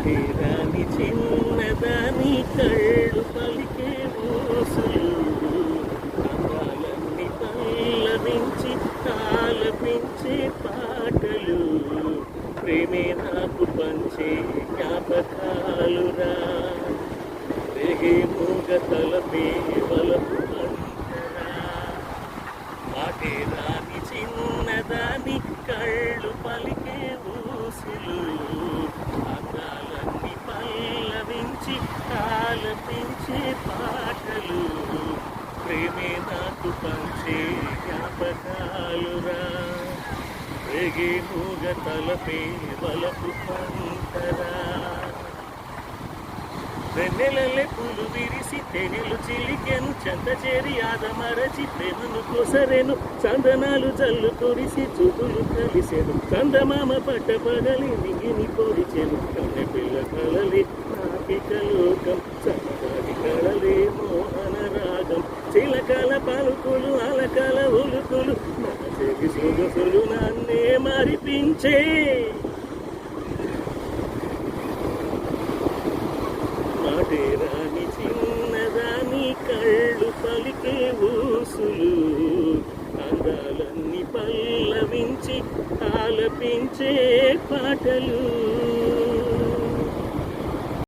మాటేరాని చిన్నదాని కళ్ళు పలికే ఊసులు అందాలన్నీ పల్లవించి ఆలపించే పాటలు ప్రేమే నాకు పంచే జ్ఞాపకాలురా రేగే మూగ తలపే వలపు అంతరా మాటేరాని చిన్నదాని కళ్ళు పలికే ఊసులు అందాలన్నీ పల్లవించి ఆలపించే పాటలు ప్రేమే నాకు పంచే జ్ఞాపకాలురా రేగే మూగ తలపే వలపు పంటరా వెన్నెలల్లే పూలు విరిసి తెనెలు చిలికెను చెంత చేరి ఆదమరచి ప్రేమను కొసరెను చందనాలు జల్లు కురిసి చూపులు కలిసెను చందమామ పట్ట పగలి నింగిని పొడిచెను కన్నె పిల్ల కలలి నాకిక లోకం చక్కటి కళలే మోహన రాగం చిలకల పలుకులు అలకల ఉలుకులు నా చెవి సొగసులు నన్నే మరిపించే మాటేరాని చిన్నదాని కళ్ళు పలికే ఊసులు అందాలన్నీ పల్లవించి ఆలపించే పాటలు